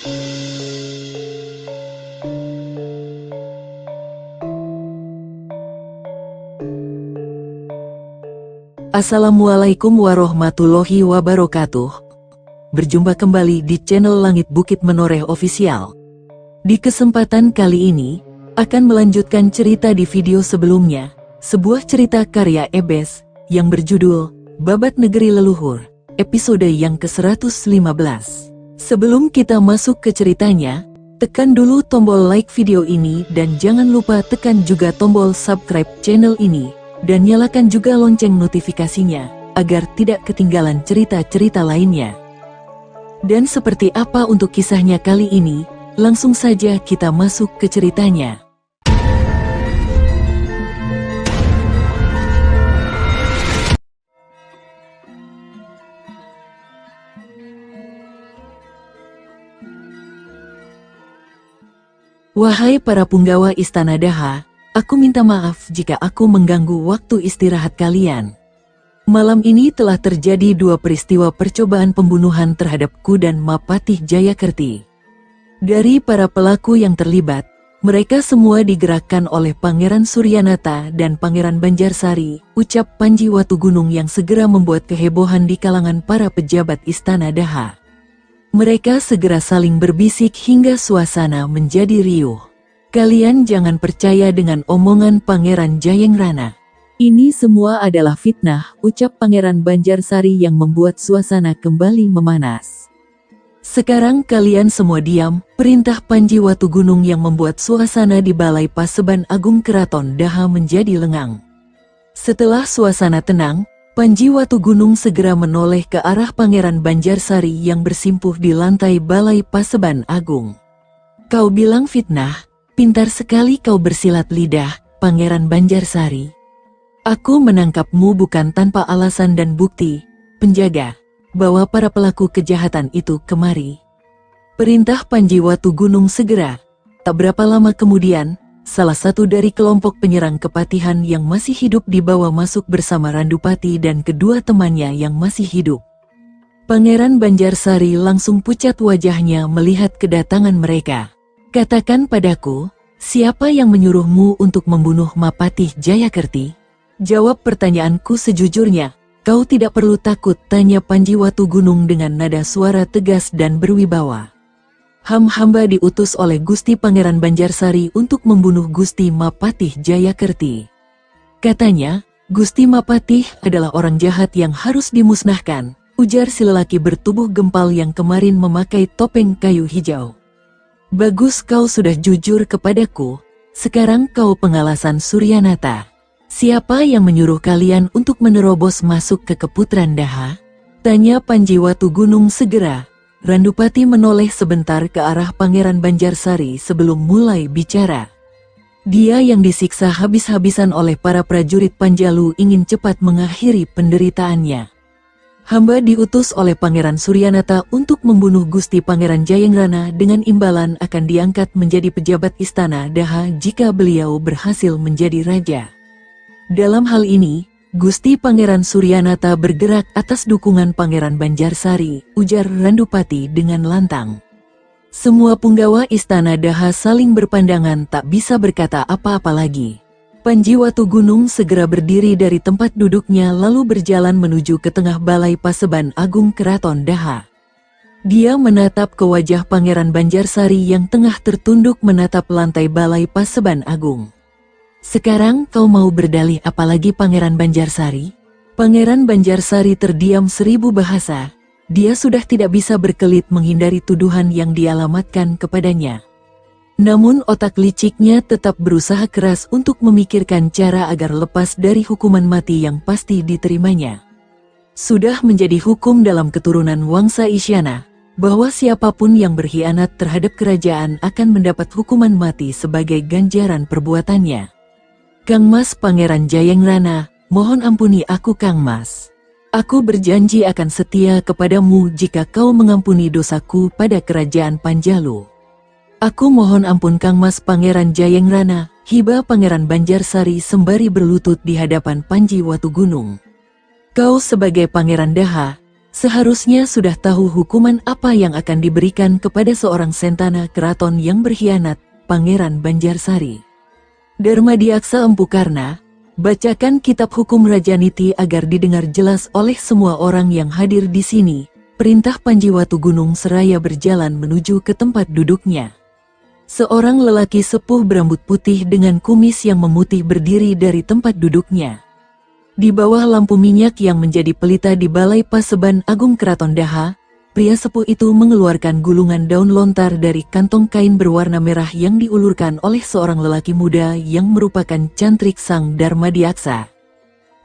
Assalamualaikum warahmatullahi wabarakatuh. Berjumpa kembali di channel Langit Bukit Menoreh Official. Di kesempatan kali ini, akan melanjutkan cerita di video sebelumnya, sebuah cerita karya Ebes, yang berjudul, Babat Negeri Leluhur, episode yang ke-115. Sebelum kita masuk ke ceritanya, tekan dulu tombol like video ini dan jangan lupa tekan juga tombol subscribe channel ini, dan nyalakan juga lonceng notifikasinya, agar tidak ketinggalan cerita-cerita lainnya. Dan seperti apa untuk kisahnya kali ini, langsung saja kita masuk ke ceritanya. Wahai para punggawa Istana Daha, aku minta maaf jika aku mengganggu waktu istirahat kalian. Malam ini telah terjadi dua peristiwa percobaan pembunuhan terhadapku dan Mapatih Jayakerti. Dari para pelaku yang terlibat, mereka semua digerakkan oleh Pangeran Suryanata dan Pangeran Banjarsari, ucap Panji Watugunung yang segera membuat kehebohan di kalangan para pejabat Istana Daha. Mereka segera saling berbisik hingga suasana menjadi riuh. Kalian jangan percaya dengan omongan Pangeran Jayengrana. Ini semua adalah fitnah, ucap Pangeran Banjarsari yang membuat suasana kembali memanas. Sekarang kalian semua diam, perintah Panji Watugunung yang membuat suasana di Balai Paseban Agung Keraton Daha menjadi lengang. Setelah suasana tenang, Panji Watugunung segera menoleh ke arah Pangeran Banjarsari yang bersimpuh di lantai Balai Paseban Agung. Kau bilang fitnah? Pintar sekali kau bersilat lidah, Pangeran Banjarsari. Aku menangkapmu bukan tanpa alasan dan bukti. Penjaga, bawa para pelaku kejahatan itu kemari. Perintah Panji Watugunung segera. Tak berapa lama kemudian, salah satu dari kelompok penyerang kepatihan yang masih hidup dibawa masuk bersama Randupati dan kedua temannya yang masih hidup. Pangeran Banjarsari langsung pucat wajahnya melihat kedatangan mereka. Katakan padaku, siapa yang menyuruhmu untuk membunuh Mapatih Jayakerti? Jawab pertanyaanku sejujurnya, kau tidak perlu takut, tanya Panji Watugunung dengan nada suara tegas dan berwibawa. Hamba diutus oleh Gusti Pangeran Banjarsari untuk membunuh Gusti Mapatih Jayakerti. Katanya, Gusti Mapatih adalah orang jahat yang harus dimusnahkan, ujar si lelaki bertubuh gempal yang kemarin memakai topeng kayu hijau. Bagus, kau sudah jujur kepadaku. Sekarang kau pengalasan Suryanata. Siapa yang menyuruh kalian untuk menerobos masuk ke Keputran Daha? Tanya Panji Watugunung segera. Randupati menoleh sebentar ke arah Pangeran Banjarsari sebelum mulai bicara. Dia yang disiksa habis-habisan oleh para prajurit Panjalu ingin cepat mengakhiri penderitaannya. Hamba diutus oleh Pangeran Suryanata untuk membunuh Gusti Pangeran Jayengrana dengan imbalan akan diangkat menjadi pejabat Istana Daha jika beliau berhasil menjadi raja. Dalam hal ini, Gusti Pangeran Suryanata bergerak atas dukungan Pangeran Banjarsari, ujar Randupati dengan lantang. Semua punggawa Istana Daha saling berpandangan tak bisa berkata apa-apa lagi. Panji Watugunung segera berdiri dari tempat duduknya lalu berjalan menuju ke tengah Balai Paseban Agung Keraton Daha. Dia menatap ke wajah Pangeran Banjarsari yang tengah tertunduk menatap lantai Balai Paseban Agung. Sekarang kau mau berdalih apalagi, Pangeran Banjarsari? Pangeran Banjarsari terdiam 1000 bahasa. Dia sudah tidak bisa berkelit menghindari tuduhan yang dialamatkan kepadanya. Namun otak liciknya tetap berusaha keras untuk memikirkan cara agar lepas dari hukuman mati yang pasti diterimanya. Sudah menjadi hukum dalam keturunan Wangsa Isyana, bahwa siapapun yang berkhianat terhadap kerajaan akan mendapat hukuman mati sebagai ganjaran perbuatannya. Kang Mas Pangeran Jayengrana, mohon ampuni aku Kang Mas. Aku berjanji akan setia kepadamu jika kau mengampuni dosaku pada kerajaan Panjalu. Aku mohon ampun Kang Mas Pangeran Jayengrana, hiba Pangeran Banjarsari sembari berlutut di hadapan Panji Watugunung. Kau sebagai Pangeran Daha, seharusnya sudah tahu hukuman apa yang akan diberikan kepada seorang sentana keraton yang berkhianat, Pangeran Banjarsari. Darmadiaksa Empu Karna, bacakan kitab hukum Rajaniti agar didengar jelas oleh semua orang yang hadir di sini. Perintah Panji Watugunung seraya berjalan menuju ke tempat duduknya. Seorang lelaki sepuh berambut putih dengan kumis yang memutih berdiri dari tempat duduknya. Di bawah lampu minyak yang menjadi pelita di Balai Paseban Agung Keraton Daha, pria sepuh itu mengeluarkan gulungan daun lontar dari kantong kain berwarna merah yang diulurkan oleh seorang lelaki muda yang merupakan cantrik Sang Darmadiaksa.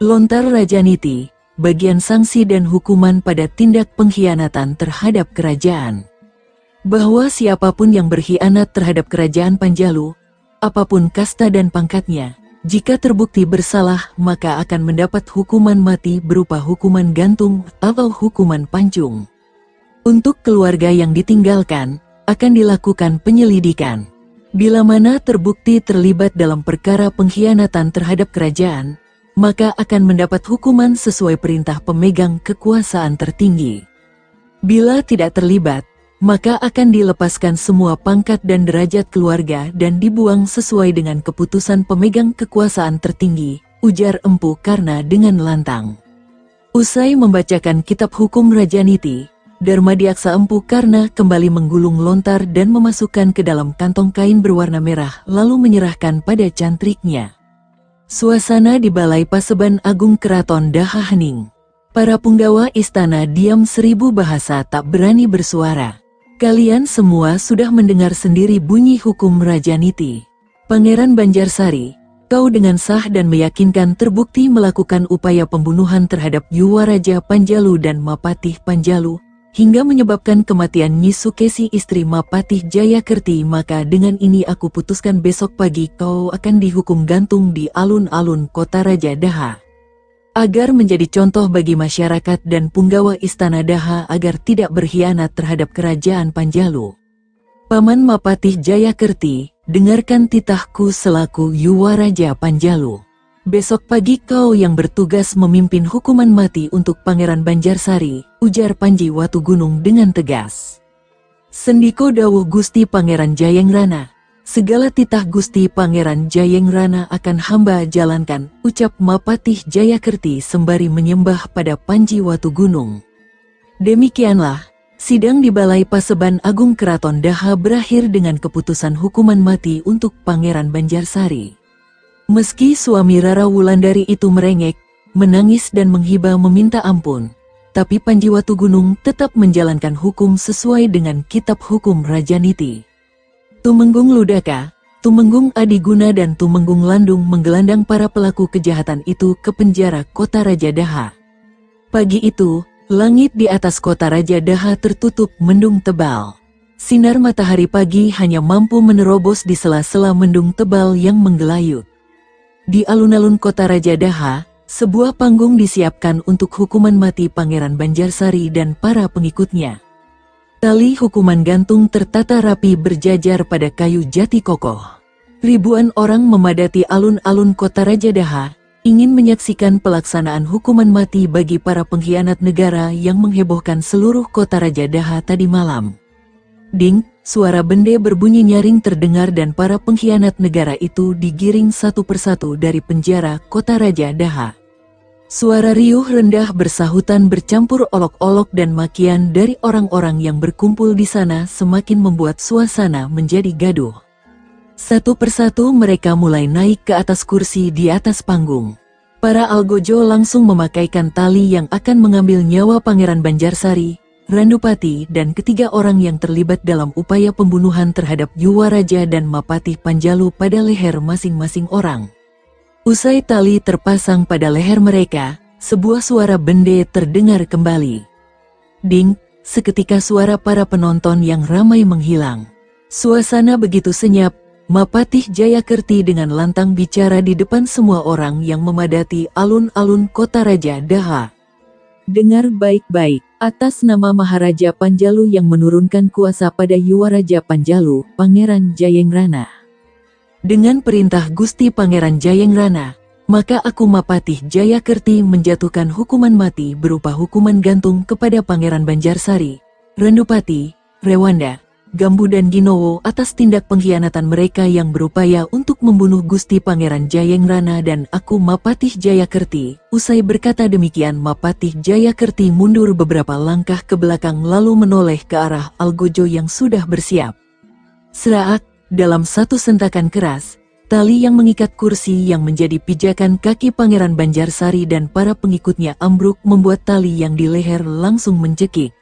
Lontar Rajaniti, bagian sanksi dan hukuman pada tindak pengkhianatan terhadap kerajaan. Bahwa siapapun yang berkhianat terhadap kerajaan Panjalu, apapun kasta dan pangkatnya, jika terbukti bersalah maka akan mendapat hukuman mati berupa hukuman gantung atau hukuman pancung. Untuk keluarga yang ditinggalkan, akan dilakukan penyelidikan. Bila mana terbukti terlibat dalam perkara pengkhianatan terhadap kerajaan, maka akan mendapat hukuman sesuai perintah pemegang kekuasaan tertinggi. Bila tidak terlibat, maka akan dilepaskan semua pangkat dan derajat keluarga dan dibuang sesuai dengan keputusan pemegang kekuasaan tertinggi, ujar Empu Karna dengan lantang. Usai membacakan kitab hukum Rajaniti, Darmadiaksa Empu Karna kembali menggulung lontar dan memasukkan ke dalam kantong kain berwarna merah lalu menyerahkan pada cantriknya. Suasana di Balai Paseban Agung Keraton Daha hening. Para punggawa istana diam 1000 bahasa tak berani bersuara. Kalian semua sudah mendengar sendiri bunyi hukum Rajaniti. Pangeran Banjarsari, kau dengan sah dan meyakinkan terbukti melakukan upaya pembunuhan terhadap Yuwaraja Panjalu dan Mapatih Panjalu, hingga menyebabkan kematian Nyi Sukesi istri Mapatih Jayakerti, maka dengan ini aku putuskan besok pagi kau akan dihukum gantung di alun-alun kota Raja Daha. Agar menjadi contoh bagi masyarakat dan punggawa istana Daha agar tidak berkhianat terhadap kerajaan Panjalu. Paman Mapatih Jayakerti, dengarkan titahku selaku Yuwaraja Panjalu. Besok pagi kau yang bertugas memimpin hukuman mati untuk Pangeran Banjarsari, ujar Panji Watugunung dengan tegas. Sendiko dawuh Gusti Pangeran Jayengrana. Segala titah Gusti Pangeran Jayengrana akan hamba jalankan, ucap Mapatih Jayakerti sembari menyembah pada Panji Watugunung. Demikianlah, sidang di Balai Paseban Agung Keraton Daha berakhir dengan keputusan hukuman mati untuk Pangeran Banjarsari. Meski suami Rara Wulandari itu merengek, menangis dan menghibah meminta ampun, tapi Panji Watugunung tetap menjalankan hukum sesuai dengan kitab hukum Rajaniti. Tumenggung Ludaka, Tumenggung Adiguna dan Tumenggung Landung menggelandang para pelaku kejahatan itu ke penjara kota Raja Daha. Pagi itu, langit di atas kota Raja Daha tertutup mendung tebal. Sinar matahari pagi hanya mampu menerobos di sela-sela mendung tebal yang menggelayut. Di alun-alun kota Raja Daha, sebuah panggung disiapkan untuk hukuman mati Pangeran Banjarsari dan para pengikutnya. Tali hukuman gantung tertata rapi berjajar pada kayu jati kokoh. Ribuan orang memadati alun-alun kota Raja Daha, ingin menyaksikan pelaksanaan hukuman mati bagi para pengkhianat negara yang menghebohkan seluruh kota Raja Daha tadi malam. Ding, suara bende berbunyi nyaring terdengar dan para pengkhianat negara itu digiring satu persatu dari penjara kota Raja Daha. Suara riuh rendah bersahutan bercampur olok-olok dan makian dari orang-orang yang berkumpul di sana semakin membuat suasana menjadi gaduh. Satu persatu mereka mulai naik ke atas kursi di atas panggung. Para algojo langsung memakaikan tali yang akan mengambil nyawa Pangeran Banjarsari, Randupati dan ketiga orang yang terlibat dalam upaya pembunuhan terhadap Yuwaraja dan Mapatih Panjalu pada leher masing-masing orang. Usai tali terpasang pada leher mereka, sebuah suara bende terdengar kembali. Ding, seketika suara para penonton yang ramai menghilang. Suasana begitu senyap, Mapatih Jayakerti dengan lantang bicara di depan semua orang yang memadati alun-alun kota Raja Daha. Dengar baik-baik, atas nama Maharaja Panjalu yang menurunkan kuasa pada Yuwaraja Panjalu, Pangeran Jayengrana. Dengan perintah Gusti Pangeran Jayengrana, maka aku Mapatih Jayakerti menjatuhkan hukuman mati berupa hukuman gantung kepada Pangeran Banjarsari, Rendupati, Rewanda, Gambu dan Ginowo atas tindak pengkhianatan mereka yang berupaya untuk membunuh Gusti Pangeran Jayengrana dan aku Mapatih Jayakerti. Usai berkata demikian, Mapatih Jayakerti mundur beberapa langkah ke belakang lalu menoleh ke arah Algojo yang sudah bersiap. Seraak, dalam satu sentakan keras, tali yang mengikat kursi yang menjadi pijakan kaki Pangeran Banjarsari dan para pengikutnya ambruk membuat tali yang di leher langsung mencekik.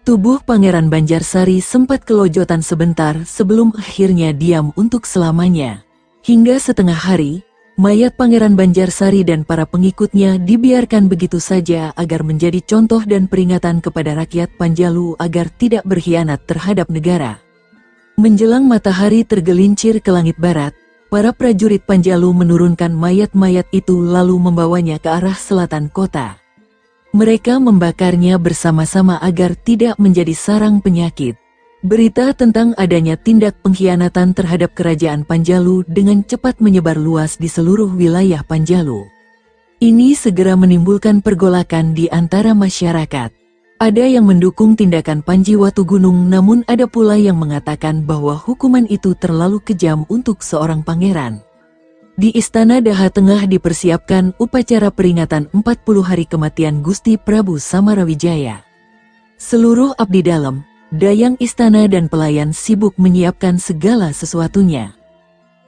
Tubuh Pangeran Banjarsari sempat kelojotan sebentar sebelum akhirnya diam untuk selamanya. Hingga setengah hari, mayat Pangeran Banjarsari dan para pengikutnya dibiarkan begitu saja agar menjadi contoh dan peringatan kepada rakyat Panjalu agar tidak berkhianat terhadap negara. Menjelang matahari tergelincir ke langit barat, para prajurit Panjalu menurunkan mayat-mayat itu lalu membawanya ke arah selatan kota. Mereka membakarnya bersama-sama agar tidak menjadi sarang penyakit. Berita tentang adanya tindak pengkhianatan terhadap kerajaan Panjalu dengan cepat menyebar luas di seluruh wilayah Panjalu. Ini segera menimbulkan pergolakan di antara masyarakat. Ada yang mendukung tindakan Panji Watugunung, namun ada pula yang mengatakan bahwa hukuman itu terlalu kejam untuk seorang pangeran. Di Istana Daha tengah dipersiapkan upacara peringatan 40 hari kematian Gusti Prabu Samarawijaya. Seluruh abdi dalam, dayang istana dan pelayan sibuk menyiapkan segala sesuatunya.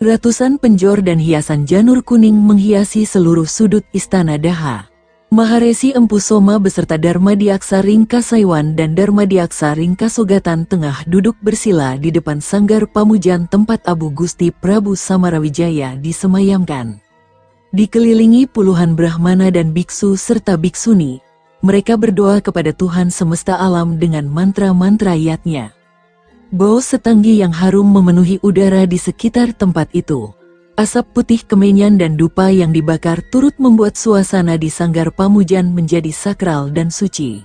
Ratusan penjor dan hiasan janur kuning menghiasi seluruh sudut Istana Daha. Maharesi Empu Soma beserta Darmadiaksa Ringkasaiwan dan Darmadiaksa Ringkasogatan tengah duduk bersila di depan sanggar pamujan tempat Abu Gusti Prabu Samarawijaya disemayamkan. Dikelilingi puluhan Brahmana dan biksu serta biksuni, mereka berdoa kepada Tuhan semesta alam dengan mantra-mantra yatnya. Bau setanggi yang harum memenuhi udara di sekitar tempat itu. Asap putih kemenyan dan dupa yang dibakar turut membuat suasana di sanggar pamujan menjadi sakral dan suci.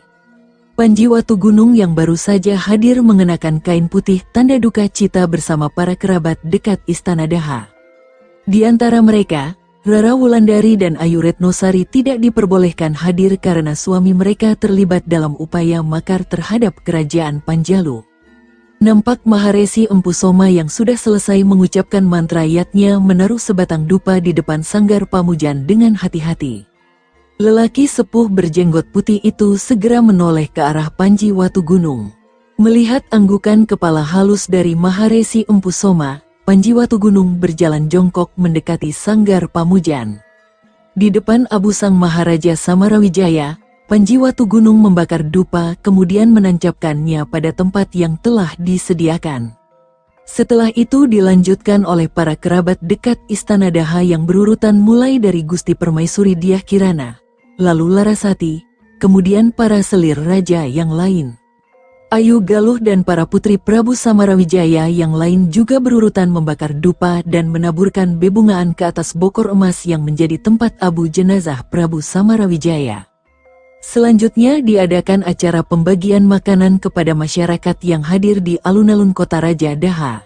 Panji Watugunung yang baru saja hadir mengenakan kain putih tanda duka cita bersama para kerabat dekat Istana Daha. Di antara mereka, Rara Wulandari dan Ayu Retnosari tidak diperbolehkan hadir karena suami mereka terlibat dalam upaya makar terhadap kerajaan Panjalu. Nampak Maharesi Empu Soma yang sudah selesai mengucapkan mantra yatnya menaruh sebatang dupa di depan sanggar pamujan dengan hati-hati. Lelaki sepuh berjenggot putih itu segera menoleh ke arah Panji Watugunung. Melihat anggukan kepala halus dari Maharesi Empu Soma, Panji Watugunung berjalan jongkok mendekati sanggar pamujan. Di depan Abu Sang Maharaja Samarawijaya, Panji Watugunung membakar dupa kemudian menancapkannya pada tempat yang telah disediakan. Setelah itu dilanjutkan oleh para kerabat dekat Istana Daha yang berurutan mulai dari Gusti Permaisuri Dyah Kirana, lalu Larasati, kemudian para selir raja yang lain. Ayu Galuh dan para putri Prabu Samarawijaya yang lain juga berurutan membakar dupa dan menaburkan bebungaan ke atas bokor emas yang menjadi tempat abu jenazah Prabu Samarawijaya. Selanjutnya diadakan acara pembagian makanan kepada masyarakat yang hadir di alun-alun kota Raja Daha.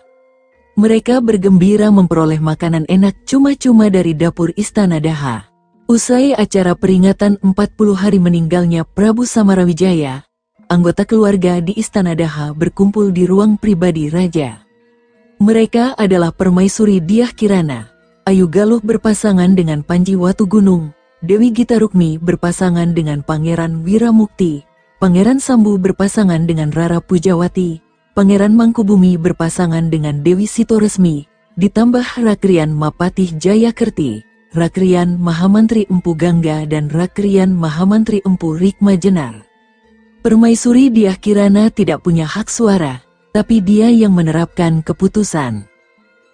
Mereka bergembira memperoleh makanan enak cuma-cuma dari dapur Istana Daha. Usai acara peringatan 40 hari meninggalnya Prabu Samarawijaya, anggota keluarga di Istana Daha berkumpul di ruang pribadi Raja. Mereka adalah Permaisuri Dyah Kirana, Ayu Galuh berpasangan dengan Panji Watugunung, Dewi Gita Rukmi berpasangan dengan Pangeran Wiramukti, Pangeran Sambu berpasangan dengan Rara Pujawati, Pangeran Mangkubumi berpasangan dengan Dewi Sitoresmi, ditambah Rakrian Mapatih Jayakerti, Rakrian Mahamantri Empu Gangga dan Rakrian Mahamantri Empu Rikma Jenar. Permaisuri Dyah Kirana tidak punya hak suara, tapi dia yang menerapkan keputusan.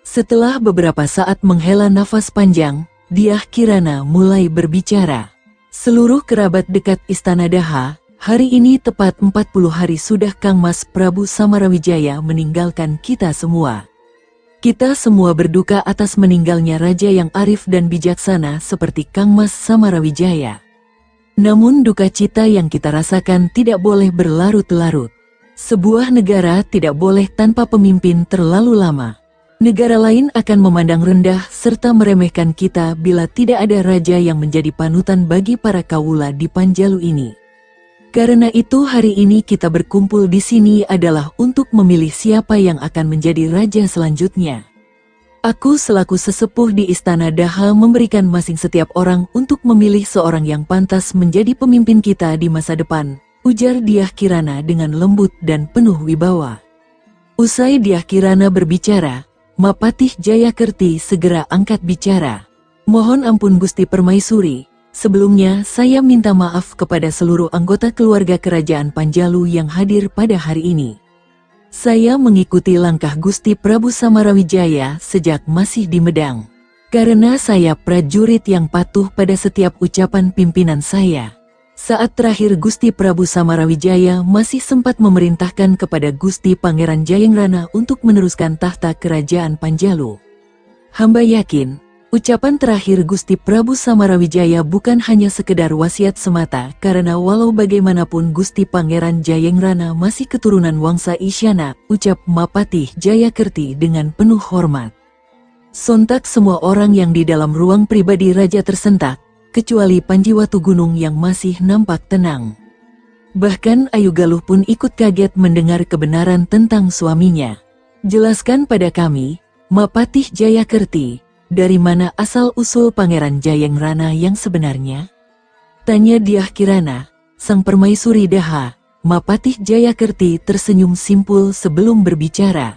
Setelah beberapa saat menghela nafas panjang, Dyah Kirana mulai berbicara. Seluruh kerabat dekat Istana Daha, hari ini tepat 40 hari sudah Kang Mas Prabu Samarawijaya meninggalkan kita semua. Kita semua berduka atas meninggalnya raja yang arif dan bijaksana seperti Kang Mas Samarawijaya. Namun duka cita yang kita rasakan tidak boleh berlarut-larut. Sebuah negara tidak boleh tanpa pemimpin terlalu lama. Negara lain akan memandang rendah serta meremehkan kita bila tidak ada raja yang menjadi panutan bagi para kawula di Panjalu ini. Karena itu hari ini kita berkumpul di sini adalah untuk memilih siapa yang akan menjadi raja selanjutnya. Aku selaku sesepuh di Istana Daha memberikan masing setiap orang untuk memilih seorang yang pantas menjadi pemimpin kita di masa depan, ujar Dyah Kirana dengan lembut dan penuh wibawa. Usai Dyah Kirana berbicara, Mapatih Jayakerti segera angkat bicara. Mohon ampun Gusti Permaisuri, sebelumnya saya minta maaf kepada seluruh anggota keluarga kerajaan Panjalu yang hadir pada hari ini. Saya mengikuti langkah Gusti Prabu Samarawijaya sejak masih di Medang. Karena saya prajurit yang patuh pada setiap ucapan pimpinan saya. Saat terakhir Gusti Prabu Samarawijaya masih sempat memerintahkan kepada Gusti Pangeran Jayengrana untuk meneruskan tahta kerajaan Panjalu. Hamba yakin, ucapan terakhir Gusti Prabu Samarawijaya bukan hanya sekedar wasiat semata karena walau bagaimanapun Gusti Pangeran Jayengrana masih keturunan Wangsa Isyana, ucap Mapatih Jayakerti dengan penuh hormat. Sontak semua orang yang di dalam ruang pribadi raja tersentak, kecuali Panji Watugunung yang masih nampak tenang. Bahkan Ayu Galuh pun ikut kaget mendengar kebenaran tentang suaminya. Jelaskan pada kami, Mapatih Jayakerti, dari mana asal-usul Pangeran Jayengrana yang sebenarnya? Tanya Dyah Kirana, sang permaisuri Daha. Mapatih Jayakerti tersenyum simpul sebelum berbicara.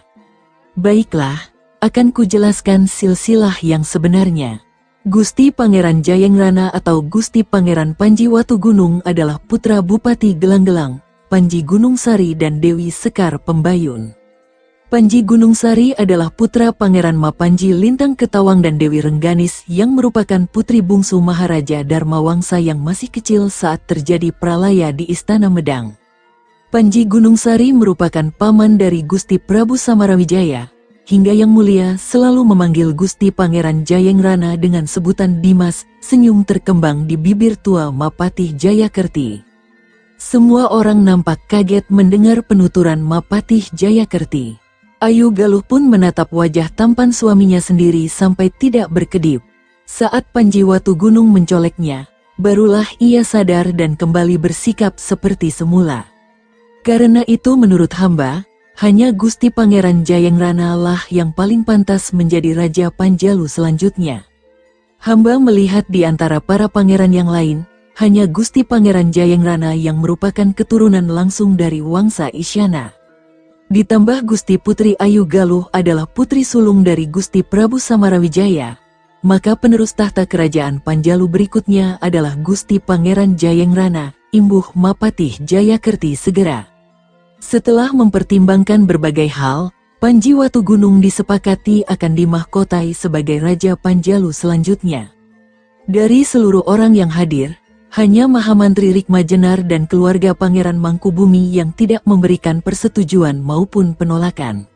Baiklah, akan kujelaskan silsilah yang sebenarnya. Gusti Pangeran Jayengrana atau Gusti Pangeran Panji Watugunung adalah putra Bupati Gelang-Gelang, Panji Gunung Sari dan Dewi Sekar Pembayun. Panji Gunung Sari adalah putra Pangeran Mapanji Lintang Ketawang dan Dewi Rengganis yang merupakan putri bungsu Maharaja Dharma Wangsa yang masih kecil saat terjadi pralaya di Istana Medang. Panji Gunung Sari merupakan paman dari Gusti Prabu Samarawijaya, hingga Yang Mulia selalu memanggil Gusti Pangeran Jayengrana dengan sebutan Dimas. Senyum terkembang di bibir tua Mapatih Jayakerti. Semua orang nampak kaget mendengar penuturan Mapatih Jayakerti. Ayu Galuh pun menatap wajah tampan suaminya sendiri sampai tidak berkedip. Saat Panji Watugunung mencoleknya, barulah ia sadar dan kembali bersikap seperti semula. Karena itu menurut hamba, hanya Gusti Pangeran Jayengrana lah yang paling pantas menjadi Raja Panjalu selanjutnya. Hamba melihat di antara para pangeran yang lain, hanya Gusti Pangeran Jayengrana yang merupakan keturunan langsung dari Wangsa Isyana. Ditambah Gusti Putri Ayu Galuh adalah putri sulung dari Gusti Prabu Samarawijaya, maka penerus tahta kerajaan Panjalu berikutnya adalah Gusti Pangeran Jayengrana, imbuh Mapatih Jayakerti segera. Setelah mempertimbangkan berbagai hal, Panji Watugunung disepakati akan dimahkotai sebagai Raja Panjalu selanjutnya. Dari seluruh orang yang hadir, hanya Mahamantri Rikma Jenar dan keluarga Pangeran Mangkubumi yang tidak memberikan persetujuan maupun penolakan.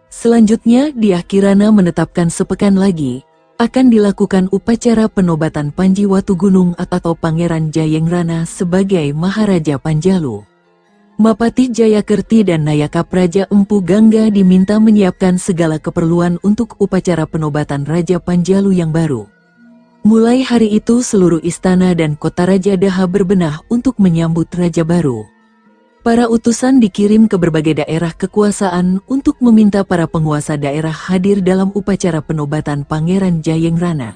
Selanjutnya Dyah Kirana menetapkan sepekan lagi, akan dilakukan upacara penobatan Panji Watugunung atau Pangeran Jayengrana sebagai Maharaja Panjalu. Mapatih Jayakerti dan Nayaka Praja Empu Gangga diminta menyiapkan segala keperluan untuk upacara penobatan Raja Panjalu yang baru. Mulai hari itu seluruh istana dan kota Raja Daha berbenah untuk menyambut Raja baru. Para utusan dikirim ke berbagai daerah kekuasaan untuk meminta para penguasa daerah hadir dalam upacara penobatan Pangeran Jayengrana.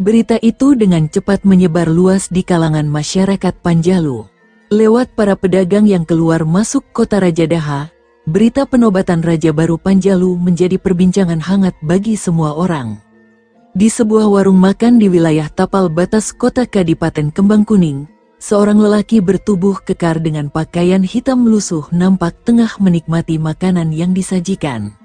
Berita itu dengan cepat menyebar luas di kalangan masyarakat Panjalu. Lewat para pedagang yang keluar masuk kota Raja Daha, berita penobatan Raja baru Panjalu menjadi perbincangan hangat bagi semua orang. Di sebuah warung makan di wilayah tapal batas kota Kadipaten Kembang Kuning, seorang lelaki bertubuh kekar dengan pakaian hitam lusuh nampak tengah menikmati makanan yang disajikan.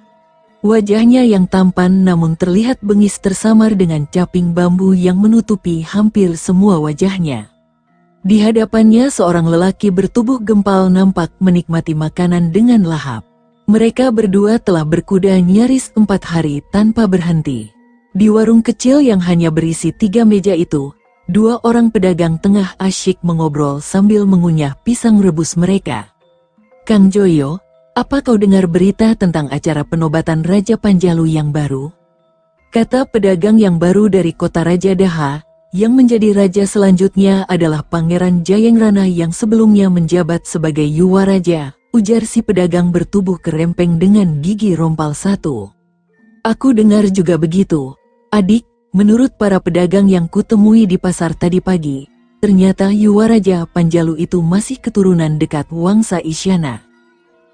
Wajahnya yang tampan namun terlihat bengis tersamar dengan caping bambu yang menutupi hampir semua wajahnya. Di hadapannya seorang lelaki bertubuh gempal nampak menikmati makanan dengan lahap. Mereka berdua telah berkuda nyaris 4 hari tanpa berhenti. Di warung kecil yang hanya berisi 3 meja itu, 2 orang pedagang tengah asyik mengobrol sambil mengunyah pisang rebus mereka. "Kang Joyo, Apa kau dengar berita tentang acara penobatan Raja Panjalu yang baru? Kata pedagang yang baru dari kota Raja Daha, yang menjadi raja selanjutnya adalah Pangeran Jayengrana yang sebelumnya menjabat sebagai Yuwa Raja, ujar si pedagang bertubuh kerempeng dengan gigi rompal satu. Aku dengar juga begitu, adik, menurut para pedagang yang kutemui di pasar tadi pagi, ternyata Yuwa Raja Panjalu itu masih keturunan dekat Wangsa Isyana.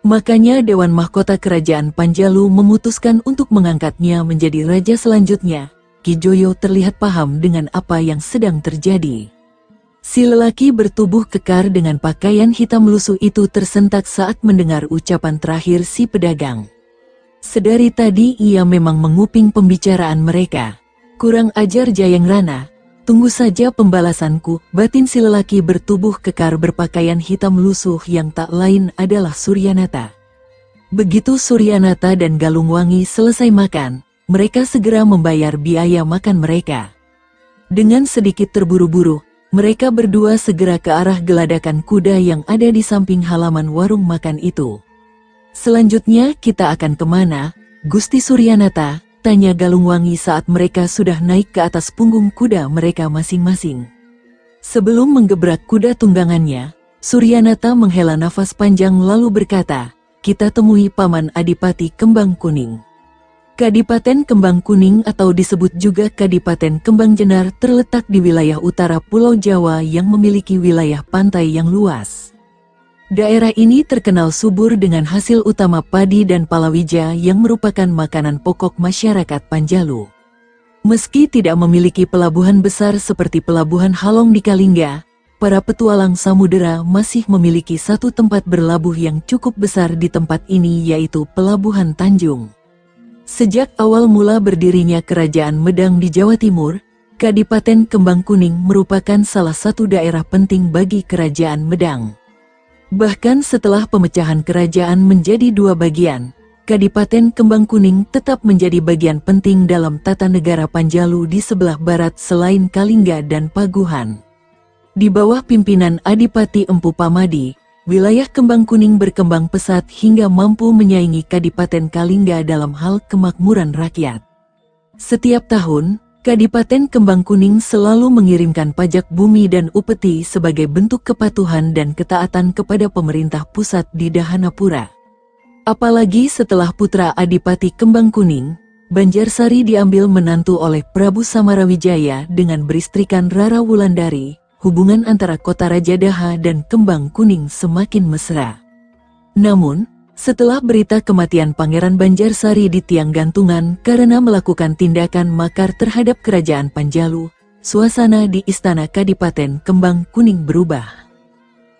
Makanya Dewan Mahkota Kerajaan Panjalu memutuskan untuk mengangkatnya menjadi raja selanjutnya. Ki Joyo terlihat paham dengan apa yang sedang terjadi. Si lelaki bertubuh kekar dengan pakaian hitam lusuh itu tersentak saat mendengar ucapan terakhir si pedagang. Sedari tadi ia memang menguping pembicaraan mereka. Kurang ajar Jayengrana, tunggu saja pembalasanku, batin si lelaki bertubuh kekar berpakaian hitam lusuh yang tak lain adalah Suryanata. Begitu Suryanata dan Galungwangi selesai makan, mereka segera membayar biaya makan mereka. Dengan sedikit terburu-buru, mereka berdua segera ke arah geladakan kuda yang ada di samping halaman warung makan itu. Selanjutnya kita akan kemana, Gusti Suryanata? Tanya Galungwangi saat mereka sudah naik ke atas punggung kuda mereka masing-masing. Sebelum menggebrak kuda tunggangannya, Suryanata menghela nafas panjang lalu berkata, kita temui Paman Adipati Kembang Kuning. Kadipaten Kembang Kuning atau disebut juga Kadipaten Kembang Jenar terletak di wilayah utara Pulau Jawa yang memiliki wilayah pantai yang luas. Daerah ini terkenal subur dengan hasil utama padi dan palawija yang merupakan makanan pokok masyarakat Panjalu. Meski tidak memiliki pelabuhan besar seperti Pelabuhan Halong di Kalingga, para petualang samudera masih memiliki satu tempat berlabuh yang cukup besar di tempat ini yaitu Pelabuhan Tanjung. Sejak awal mula berdirinya Kerajaan Medang di Jawa Timur, Kadipaten Kembang Kuning merupakan salah satu daerah penting bagi Kerajaan Medang. Bahkan setelah pemecahan kerajaan menjadi dua bagian, Kadipaten Kembang Kuning tetap menjadi bagian penting dalam tata negara Panjalu di sebelah barat selain Kalingga dan Paguhan. Di bawah pimpinan Adipati Empu Pamadi, wilayah Kembang Kuning berkembang pesat hingga mampu menyaingi Kadipaten Kalingga dalam hal kemakmuran rakyat. Setiap tahun, Kadipaten Kembang Kuning selalu mengirimkan pajak bumi dan upeti sebagai bentuk kepatuhan dan ketaatan kepada pemerintah pusat di Dahanapura. Apalagi setelah putra Adipati Kembang Kuning, Banjarsari diambil menantu oleh Prabu Samarawijaya dengan beristrikan Rara Wulandari. Hubungan antara kota Raja Daha dan Kembang Kuning semakin mesra. Namun, setelah berita kematian Pangeran Banjarsari di tiang gantungan karena melakukan tindakan makar terhadap Kerajaan Panjalu, suasana di Istana Kadipaten Kembang Kuning berubah.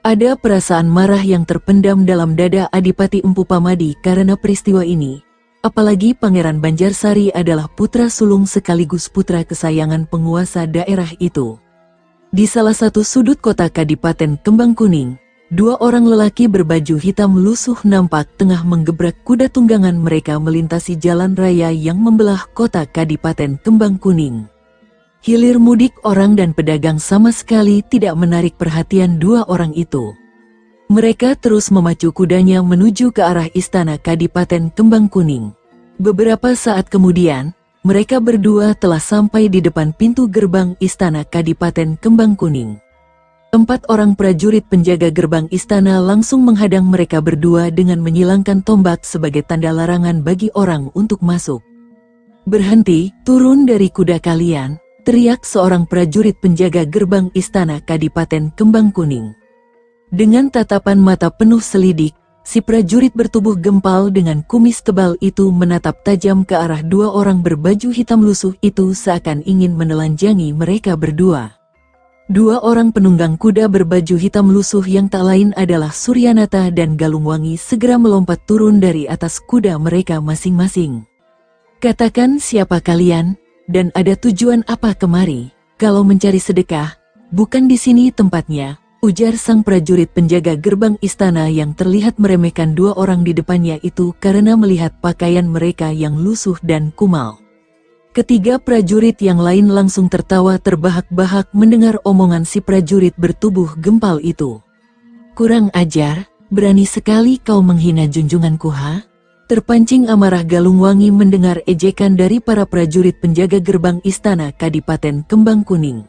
Ada perasaan marah yang terpendam dalam dada Adipati Empu Pamadi karena peristiwa ini, apalagi Pangeran Banjarsari adalah putra sulung sekaligus putra kesayangan penguasa daerah itu. Di salah satu sudut kota Kadipaten Kembang Kuning, dua orang lelaki berbaju hitam lusuh nampak tengah menggebrak kuda tunggangan mereka melintasi jalan raya yang membelah kota Kadipaten Kembang Kuning. Hilir mudik orang dan pedagang sama sekali tidak menarik perhatian dua orang itu. Mereka terus memacu kudanya menuju ke arah istana Kadipaten Kembang Kuning. Beberapa saat kemudian, mereka berdua telah sampai di depan pintu gerbang istana Kadipaten Kembang Kuning. 4 orang prajurit penjaga gerbang istana langsung menghadang mereka berdua dengan menyilangkan tombak sebagai tanda larangan bagi orang untuk masuk. Berhenti, turun dari kuda kalian, teriak seorang prajurit penjaga gerbang istana Kadipaten Kembang Kuning. Dengan tatapan mata penuh selidik, si prajurit bertubuh gempal dengan kumis tebal itu menatap tajam ke arah dua orang berbaju hitam lusuh itu seakan ingin menelanjangi mereka berdua. Dua orang penunggang kuda berbaju hitam lusuh yang tak lain adalah Suryanata dan Galungwangi segera melompat turun dari atas kuda mereka masing-masing. Katakan siapa kalian, dan ada tujuan apa kemari? Kalau mencari sedekah, bukan di sini tempatnya, ujar sang prajurit penjaga gerbang istana yang terlihat meremehkan dua orang di depannya itu karena melihat pakaian mereka yang lusuh dan kumal. Ketiga prajurit yang lain langsung tertawa terbahak-bahak mendengar omongan si prajurit bertubuh gempal itu. Kurang ajar, Berani sekali kau menghina junjunganku, ha? Terpancing amarah Galungwangi mendengar ejekan dari para prajurit penjaga gerbang istana Kadipaten Kembang Kuning.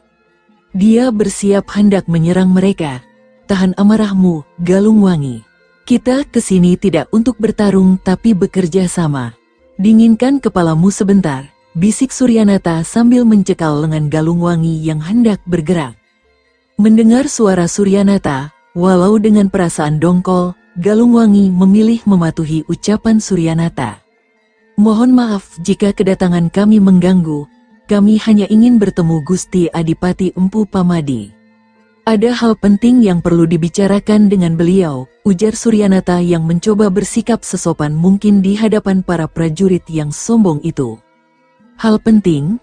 Dia bersiap hendak menyerang mereka. Tahan amarahmu, Galungwangi. Kita kesini tidak untuk bertarung tapi bekerja sama. Dinginkan kepalamu sebentar, bisik Suryanata sambil mencekal lengan Galungwangi yang hendak bergerak. Mendengar suara Suryanata, walau dengan perasaan dongkol, Galungwangi memilih mematuhi ucapan Suryanata. Mohon maaf jika kedatangan kami mengganggu, kami hanya ingin bertemu Gusti Adipati Empu Pamadi. Ada hal penting yang perlu dibicarakan dengan beliau, ujar Suryanata yang mencoba bersikap sesopan mungkin di hadapan para prajurit yang sombong itu. Hal penting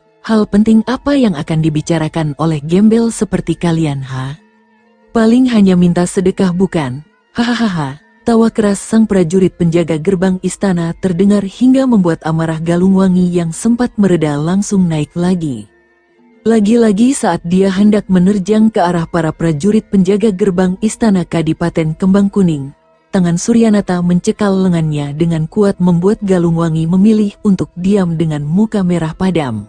apa yang akan dibicarakan oleh gembel seperti kalian, ha? Paling hanya minta sedekah bukan? Hahaha. Tawa keras sang prajurit penjaga gerbang istana terdengar hingga membuat amarah Galungwangi yang sempat mereda langsung naik lagi. Lagi-lagi saat dia hendak menerjang ke arah para prajurit penjaga gerbang istana Kadipaten Kembang Kuning, tangan Suryanata mencekal lengannya dengan kuat membuat Galungwangi memilih untuk diam dengan muka merah padam.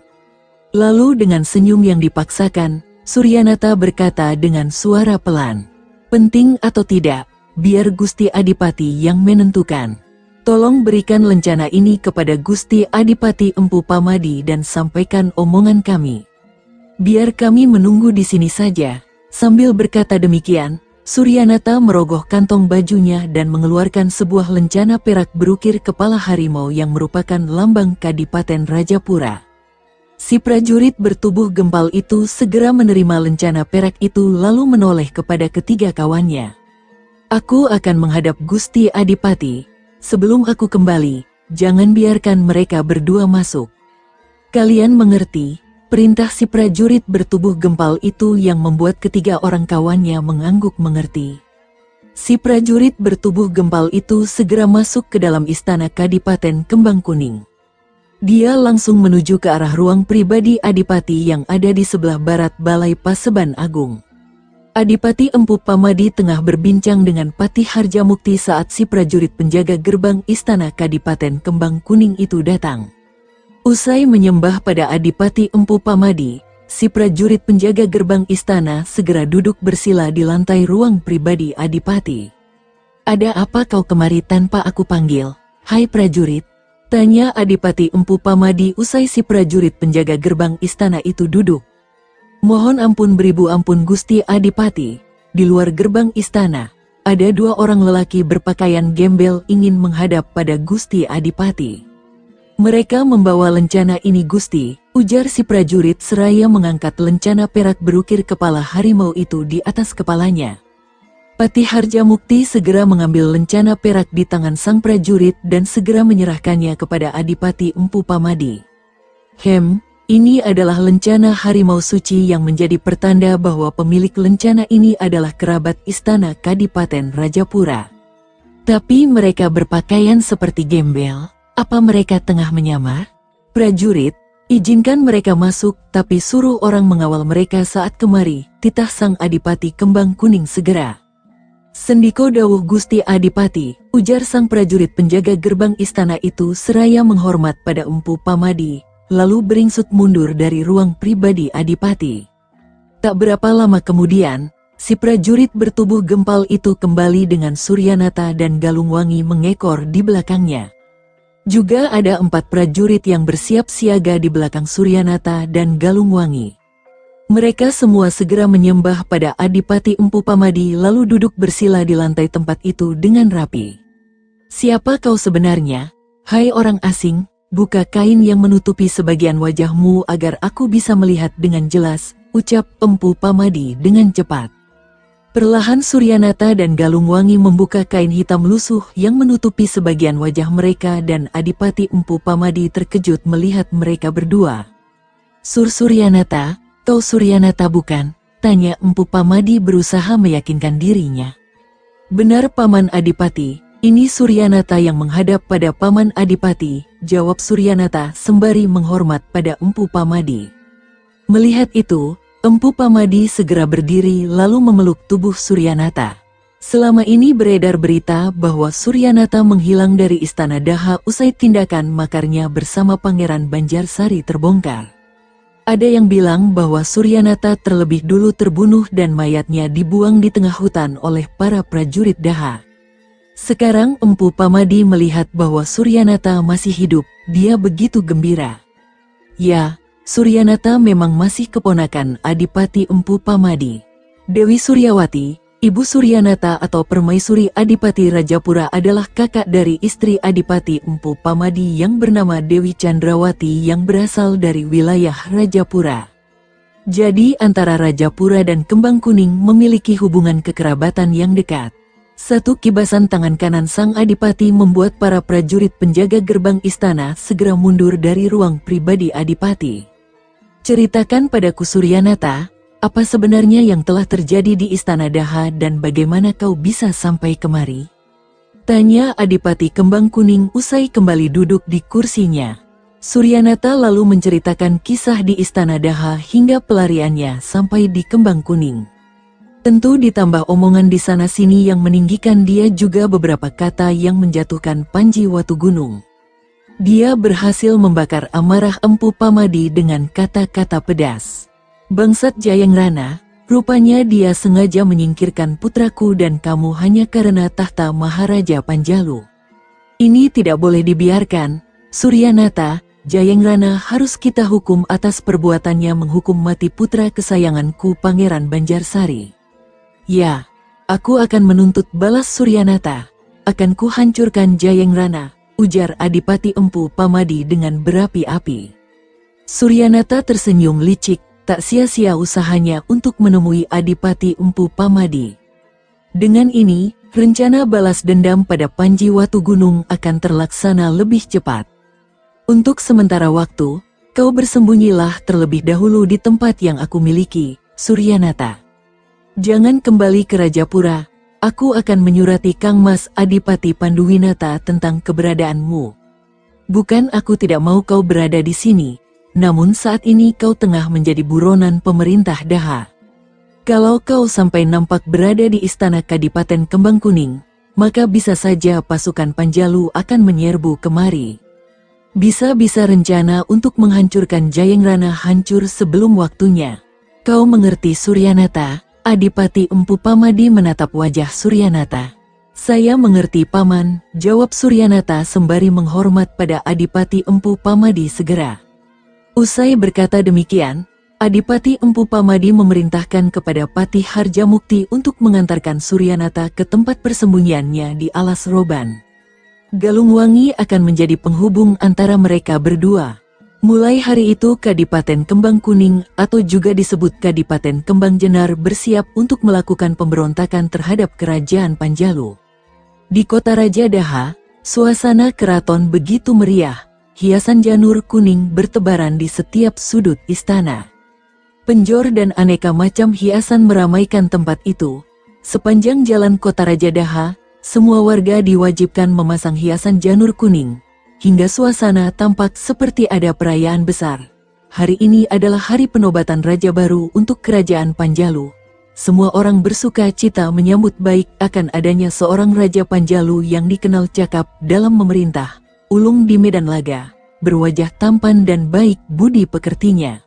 Lalu dengan senyum yang dipaksakan, Suryanata berkata dengan suara pelan, "Penting atau tidak, biar Gusti Adipati yang menentukan. Tolong berikan lencana ini kepada Gusti Adipati Empu Pamadi dan sampaikan omongan kami. Biar kami menunggu di sini saja." Sambil berkata demikian, Suryanata merogoh kantong bajunya dan mengeluarkan sebuah lencana perak berukir kepala harimau yang merupakan lambang Kadipaten Rajapura. Si prajurit bertubuh gempal itu segera menerima lencana perak itu lalu menoleh kepada ketiga kawannya. "Aku akan menghadap Gusti Adipati. Sebelum aku kembali, jangan biarkan mereka berdua masuk." "Kalian mengerti?" perintah si prajurit bertubuh gempal itu yang membuat ketiga orang kawannya mengangguk mengerti. Si prajurit bertubuh gempal itu segera masuk ke dalam istana Kadipaten Kembang Kuning. Dia langsung menuju ke arah ruang pribadi Adipati yang ada di sebelah barat Balai Paseban Agung. Adipati Empu Pamadi tengah berbincang dengan Patih Harjamukti saat si prajurit penjaga gerbang istana Kadipaten Kembang Kuning itu datang. Usai menyembah pada Adipati Empu Pamadi, si prajurit penjaga gerbang istana segera duduk bersila di lantai ruang pribadi Adipati. "Ada apa kau kemari tanpa aku panggil, hai prajurit?" tanya Adipati Empu Pamadi usai si prajurit penjaga gerbang istana itu duduk. "Mohon ampun beribu ampun Gusti Adipati, di luar gerbang istana, ada dua orang lelaki berpakaian gembel ingin menghadap pada Gusti Adipati." "Mereka membawa lencana ini Gusti," ujar si prajurit seraya mengangkat lencana perak berukir kepala harimau itu di atas kepalanya. Patih Harjamukti segera mengambil lencana perak di tangan sang prajurit dan segera menyerahkannya kepada Adipati Empu Pamadi. Ini adalah lencana harimau suci yang menjadi pertanda bahwa pemilik lencana ini adalah kerabat istana Kadipaten Rajapura. Tapi mereka berpakaian seperti gembel, apa mereka tengah menyamar? Prajurit, izinkan mereka masuk tapi suruh orang mengawal mereka saat kemari, titah sang Adipati Kembang Kuning segera. "Sendiko dawuh Gusti Adipati," ujar sang prajurit penjaga gerbang istana itu seraya menghormat pada Empu Pamadi, lalu beringsut mundur dari ruang pribadi Adipati. Tak berapa lama kemudian, si prajurit bertubuh gempal itu kembali dengan Suryanata dan Galungwangi mengekor di belakangnya. Juga ada 4 prajurit yang bersiap siaga di belakang Suryanata dan Galungwangi. Mereka semua segera menyembah pada Adipati Empu Pamadi lalu duduk bersila di lantai tempat itu dengan rapi. "Siapa kau sebenarnya, hai orang asing? Buka kain yang menutupi sebagian wajahmu agar aku bisa melihat dengan jelas," ucap Empu Pamadi dengan cepat. Perlahan Suryanata dan Galungwangi membuka kain hitam lusuh yang menutupi sebagian wajah mereka dan Adipati Empu Pamadi terkejut melihat mereka berdua. Suryanata, kau Suryanata bukan?" tanya Empu Pamadi berusaha meyakinkan dirinya. "Benar Paman Adipati, ini Suryanata yang menghadap pada Paman Adipati," jawab Suryanata sembari menghormat pada Empu Pamadi. Melihat itu, Empu Pamadi segera berdiri lalu memeluk tubuh Suryanata. Selama ini beredar berita bahwa Suryanata menghilang dari Istana Daha usai tindakan makarnya bersama Pangeran Banjarsari terbongkar. Ada yang bilang bahwa Suryanata terlebih dulu terbunuh dan mayatnya dibuang di tengah hutan oleh para prajurit Daha. Sekarang Empu Pamadi melihat bahwa Suryanata masih hidup, dia begitu gembira. Ya, Suryanata memang masih keponakan Adipati Empu Pamadi. Dewi Suryawati, Ibu Suryanata atau Permaisuri Adipati Rajapura adalah kakak dari istri Adipati Empu Pamadi yang bernama Dewi Chandrawati yang berasal dari wilayah Rajapura. Jadi antara Rajapura dan Kembang Kuning memiliki hubungan kekerabatan yang dekat. Satu kibasan tangan kanan sang Adipati membuat para prajurit penjaga gerbang istana segera mundur dari ruang pribadi Adipati. Ceritakan padaku Suryanata, apa sebenarnya yang telah terjadi di Istana Daha dan bagaimana kau bisa sampai kemari? Tanya Adipati Kembang Kuning usai kembali duduk di kursinya. Suryanata lalu menceritakan kisah di Istana Daha hingga pelariannya sampai di Kembang Kuning. Tentu ditambah omongan di sana-sini yang meninggikan dia juga beberapa kata yang menjatuhkan Panji Watugunung. Dia berhasil membakar amarah Empu Pamadi dengan kata-kata pedas. Bangsat Jayangrana, rupanya dia sengaja menyingkirkan putraku dan kamu hanya karena tahta Maharaja Panjalu. Ini tidak boleh dibiarkan, Suryanata, Jayangrana harus kita hukum atas perbuatannya menghukum mati putra kesayanganku Pangeran Banjarsari. Ya, aku akan menuntut balas Suryanata, akan kuhancurkan Jayangrana, ujar Adipati Empu Pamadi dengan berapi-api. Suryanata tersenyum licik. Tak sia-sia usahanya untuk menemui Adipati Empu Pamadi. Dengan ini, rencana balas dendam pada Panji Watugunung akan terlaksana lebih cepat. Untuk sementara waktu, kau bersembunyilah terlebih dahulu di tempat yang aku miliki, Suryanata. Jangan kembali ke Rajapura, aku akan menyurati Kang Mas Adipati Panduwinata tentang keberadaanmu. Bukan aku tidak mau kau berada di sini. Namun saat ini kau tengah menjadi buronan pemerintah Daha. Kalau kau sampai nampak berada di istana Kadipaten Kembang Kuning, maka bisa saja pasukan Panjalu akan menyerbu kemari. Bisa-bisa rencana untuk menghancurkan Jayangrana hancur sebelum waktunya. Kau mengerti Suryanata? Adipati Empu Pamadi menatap wajah Suryanata. Saya mengerti Paman, jawab Suryanata sembari menghormat pada Adipati Empu Pamadi segera. Usai berkata demikian, Adipati Empu Pamadi memerintahkan kepada Patih Harjamukti untuk mengantarkan Suryanata ke tempat persembunyiannya di Alas Roban. Galungwangi akan menjadi penghubung antara mereka berdua. Mulai hari itu Kadipaten Kembang Kuning atau juga disebut Kadipaten Kembang Jenar bersiap untuk melakukan pemberontakan terhadap Kerajaan Panjalu. Di kota Raja Daha, suasana keraton begitu meriah. Hiasan janur kuning bertebaran di setiap sudut istana. Penjor dan aneka macam hiasan meramaikan tempat itu. Sepanjang jalan kota Raja Daha, semua warga diwajibkan memasang hiasan janur kuning, hingga suasana tampak seperti ada perayaan besar. Hari ini adalah hari penobatan Raja baru untuk Kerajaan Panjalu. Semua orang bersuka cita menyambut baik akan adanya seorang Raja Panjalu yang dikenal cakap dalam memerintah. Ulung di medan laga, berwajah tampan dan baik budi pekertinya.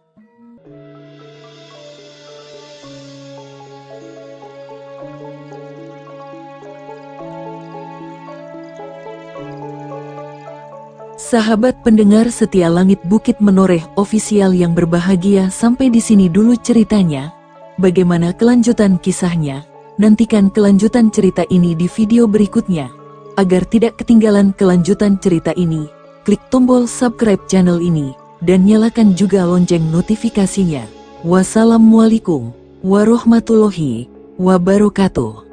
Sahabat pendengar setia Langit Bukit Menoreh ofisial yang berbahagia, sampai di sini dulu ceritanya. Bagaimana kelanjutan kisahnya? Nantikan kelanjutan cerita ini di video berikutnya. Agar tidak ketinggalan kelanjutan cerita ini, klik tombol subscribe channel ini, dan nyalakan juga lonceng notifikasinya. Wassalamualaikum warahmatullahi wabarakatuh.